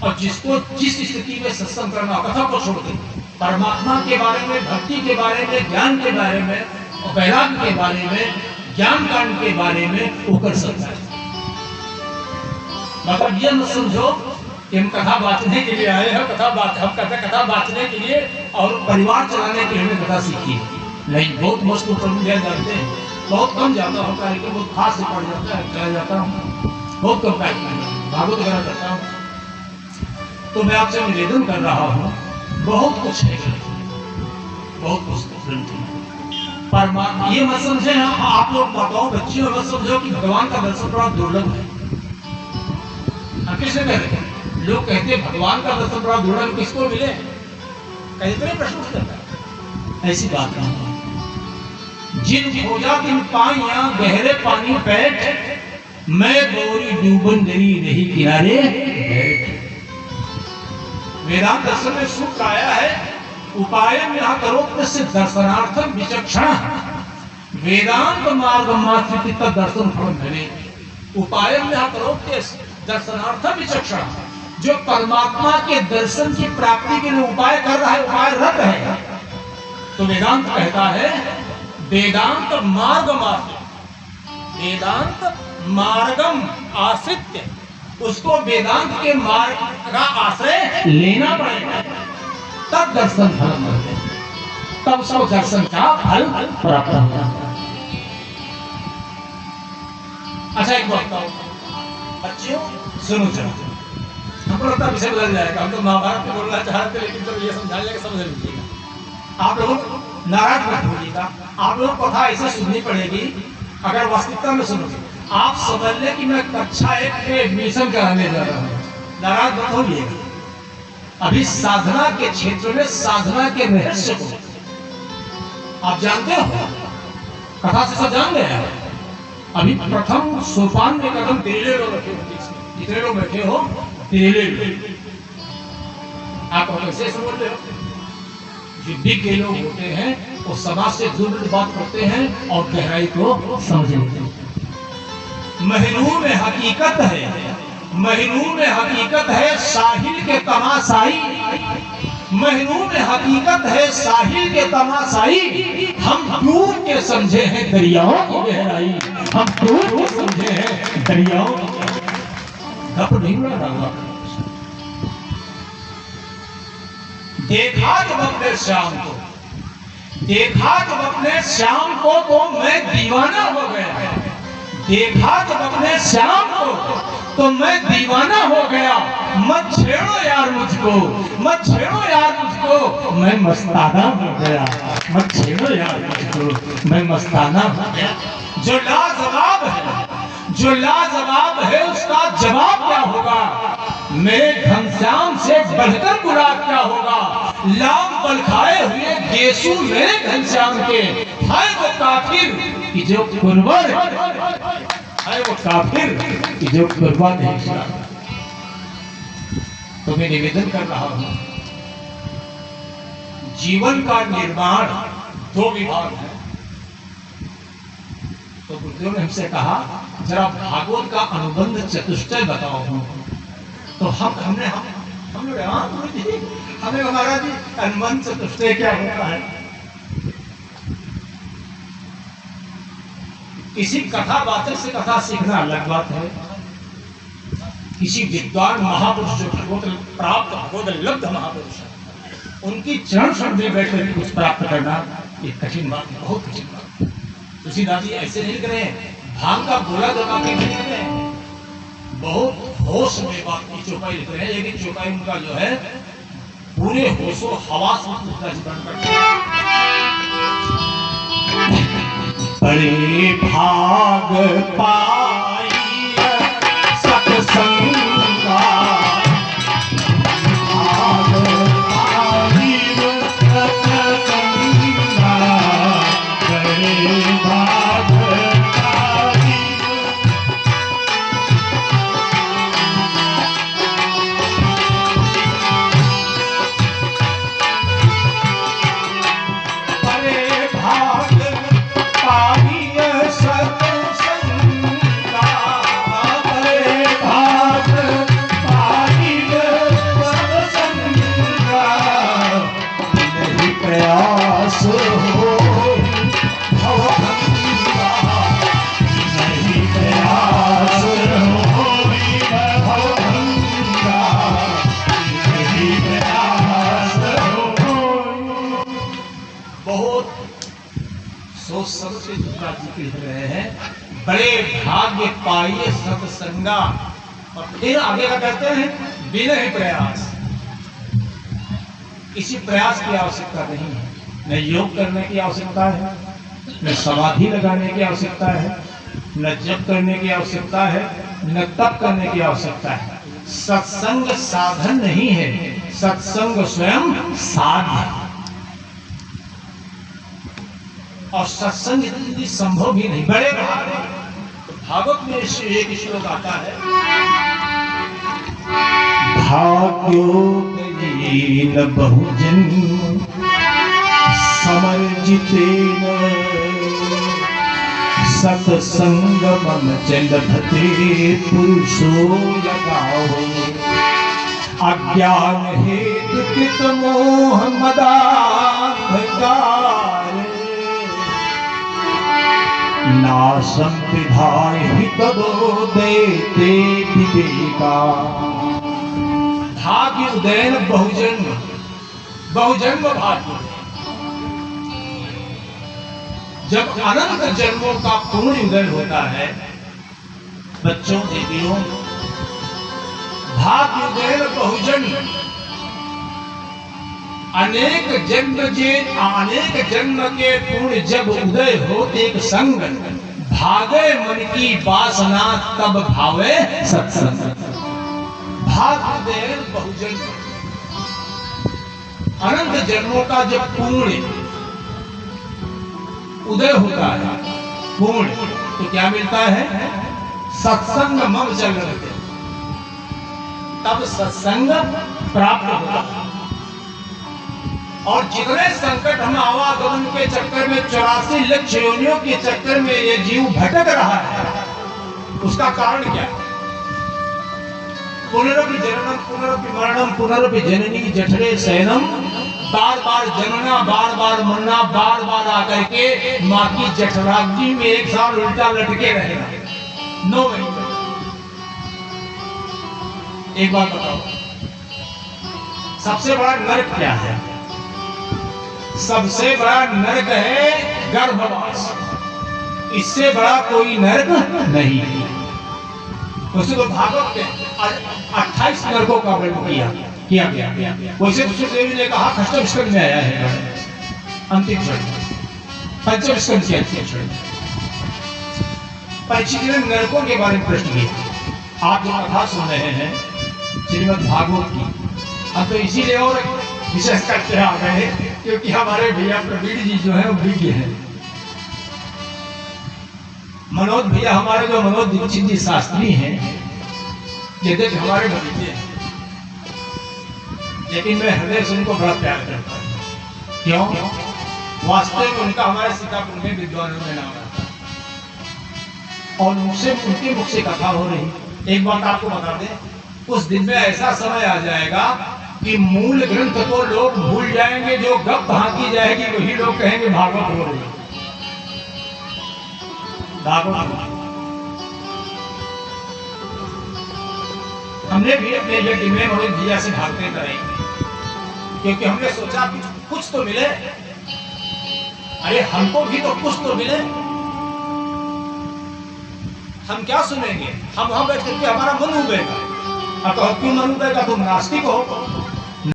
और जिसको जिस स्थिति में सत्संग करना कथा को छोड़ के परमात्मा के बारे में, भक्ति के बारे में, ज्ञान के बारे में और वैराग्य के बारे में, ज्ञान कांड के बारे में वो कर सकता है। मतलब ये मत समझो कि हम कथा बांटने के लिए आए हैं, कथा बांटने के लिए और परिवार चलाने के लिए हमने कथा सीखी नहीं। बहुत मस्त प्रभु जानते हैं, बहुत कम जाता हूँ, कार्यक्रम बहुत खास से पड़ जाता है, चला जाता हूँ, बहुत कम कार्यक्रम भागवत वगैरह करता हूँ। तो मैं आपसे निवेदन कर रहा हूँ, बहुत कुछ है, बहुत कुछ परमात्मा। ये मत समझे आप लोग बताओ बच्चियों, मत समझो कि भगवान का दर्शन बड़ा दुर्लभ है। हम किसने कह रहे हैं? लोग कहते हैं भगवान का दर्शन बड़ा दुर्लभ, किसको मिले? इतने प्रश्न करता है, ऐसी बात नहीं। जिन खोजा तिन पाइया गहरे पानी बैठ, मैं गौरी डूबन डरी रही किनारे बैठ। वेदांत दर्शन में सूत्र आया है, उपाय यह करो दर्शनार्थम विचक्षण, वेदांत मार्ग मात्र दर्शन फल मिले। उपाय यह करो दर्शनार्थम विचक्षण, जो परमात्मा के दर्शन की प्राप्ति के लिए उपाय कर रहा है, उपाय रत है, तो वेदांत कहता है वेदांत मार्ग मात्र, वेदांत मार्गम आश्रित्य, उसको वेदांत के मार्ग का आश्रय लेना पड़ेगा, तब दर्शन फल मिलते, तब सब दर्शन का फल प्राप्त होगा। अच्छा एक बात बताओ बच्चियों, सुनो चलो, हमको लगता है विषय बदल जाएगा। हम तो महाभारत में बोलना चाहते थे, लेकिन जब ये समझाने लगे समझ लीजिएगा। आप लोग नाराज मत होइएगा, आप लोग कथा ऐसे सुननी पड़ेगी। अगर वास्तविकता में सुनोगे, आप समझ ले कि मैं कक्षा 1 में एडमिशन कराने जा रहा हूँ, नाराज मत होइएगा। अभी साधना के क्षेत्र में साधना के रहस्य को आप जानते हो, कथा से सब जान गए। अभी प्रथम सोपान में कदम तेरे लोग रखे हो, जितने लोग बैठे हो तेरे लोग, आप कैसे समझ रहे हो? जो विज्ञ लोग होते हैं वो समाज से दूर बात करते हैं और गहराई को समझ लेते हैं। महीनों में हकीकत है, महीनों में हकीकत है साहिल के तमाशाई, महीनों में हकीकत है साहिल के तमाशाई, हम डूब के समझे हैं दरियाओं की गहराई, हम डूब के समझे हैं दरियाओं की गहराई। गप नहीं रहा, देखा जब अपने श्याम को, देखा जब अपने श्याम को तो मैं दीवाना हो गया, देखा जब अपने श्याम को तो मैं दीवाना हो गया। मत छेड़ो यार मुझको, मत छेड़ो यार मुझको, मैं मस्ताना हो गया, मत छेड़ो यार मुझको, मैं मस्ताना हो गया। जो लाजवाब है, जो लाजवाब है उसका जवाब क्या होगा? मेरे घनश्याम से बढ़कर गुलाब क्या होगा? लाम बल खाए हुए गेसू मेरे घनश्याम के, है वो काफिर कि जो कुर्बान है, वो काफिर कि जो कुर्बान है। तो मैं निवेदन कर रहा हूं, जीवन का निर्माण 2 विभाग है। तो गुरुदेव ने हमसे कहा जरा भागवत का अनुबंध चतुष्टय बताओ। तो हमने हमें हमारा जी अनुबंध चतुष्टय क्या होता है? किसी कथावाचक से कथा सीखना अलग बात है, किसी विद्वान महापुरुष जो भगवत प्राप्त भगवत लब्ध महापुरुष है, उनकी चरण शरण में बैठ कर कुछ प्राप्त करना ये कठिन बात है, बहुत कठिन बात है। तुलसीदास जी ऐसे नहीं लिख रहे हैं, भांग का गोला दबा के नहीं लिख रहे हैं, बहुत होश में बात की चौपाई लिख रहे हैं, लेकिन चौपाई उनका जो है पूरे होशो हवास में उसका जीवन करते हैं। बड़े भाग पाई सत्संग का, भाग पाई सत्संग का, बड़े भाग पाई। बड़े भाग पाई सत्संग से तुलसीदास जी कह रहे हैं, बड़े भाग्य पाइए सत्संगा। और फिर आगे का कहते हैं, बिना ही प्रयास। किसी प्रयास की आवश्यकता नहीं है, न योग करने की आवश्यकता है, न समाधि लगाने की आवश्यकता है, न जप करने की आवश्यकता है, न तप करने की आवश्यकता है। सत्संग साधन नहीं है, सत्संग स्वयं साध्य। और सत्संग इतनी संभव भी नहीं। बड़े भागवत में एक श्लोक आता है, भाग्योदयेन बहुजन समर्जितेन सत्संगमं च लभते पुरुषो यगावै। अज्ञान हेतु कृत मोह मदान्धकार नाशं विधाय हितबोधेते विवेका। भाग्य उदयन बहुजन्म, बहुजन्म भाग्य। जब अनंत जन्मों का पूर्ण उदय होता है, बच्चों देवियों, भाग्य उदयन बहुजन्म, अनेक जन्म के पूर्ण जब उदय हो एक संग, भागे मन की वासना तब भावे सत्संग। भाग्य उदयन बहुजन्म, अनंत जन्मों का जब पूर्ण उदय होता है, पूर्ण, तो क्या मिलता है? सत्संग मम चल रहे, तब सत्संग प्राप्त होता है। और जितने संकट हम आवागमन के चक्कर में 84 लाख योनियों के चक्कर में ये जीव भटक रहा है, उसका कारण क्या है? पुनरपि जननम पुनरपि मरणम पुनरपि जननी जठरे शयनम। बार बार जनना, बार बार मरना, बार बार आकर के माँ की जठराग्नि में एक साल उल्टा लटके रहेगा। 9 महीने। एक बात बताओ, सबसे बड़ा नरक क्या है? सबसे बड़ा नरक है गर्भवास। इससे बड़ा कोई नरक नहीं है। उसे तो भागवत के 28 नरकों का वर्णन किया गया। वैसे देवी ने कहा अष्टम स्कंद में आया है, अंतिम स्कंद, पंचम स्कंद के अंतिम स्कंद। परीक्षित ने नरकों के बारे में प्रश्न किया। आप जो कथा सुन रहे हैं श्रीमद् भागवत की, हम तो इसीलिए और विशेष करते आ गए हैं क्योंकि हमारे भैया प्रवीण जी जो है वो विज्ञ है। मनोज भैया हमारे जो मनोज दीक्षित जी शास्त्री हैं, यद्यपि हमारे भतीजे हैं, लेकिन मैं हृदय से उनको बड़ा प्यार करता हूँ। क्यों? वास्तव में उनका हमारे सीतापुर में विद्वानों में नाम आता है और उनके मुख से कथा हो रही। एक बात आपको बता दें, उस दिन में ऐसा समय आ जाएगा कि मूल ग्रंथ को लोग भूल जाएंगे, जो गप हाकी जाएगी वही लोग कहेंगे भागवत हो रही है। भागवत हमने भी अपने बेटी में मनोज भैया से भागते करेंगे, क्योंकि हमने सोचा कुछ तो मिले। अरे हमको भी तो कुछ तो मिले। हम क्या सुनेंगे? हम वहां बैठ करके हमारा मन उबेगा। अब तो क्यों मन उबेगा? तुम नास्तिक हो।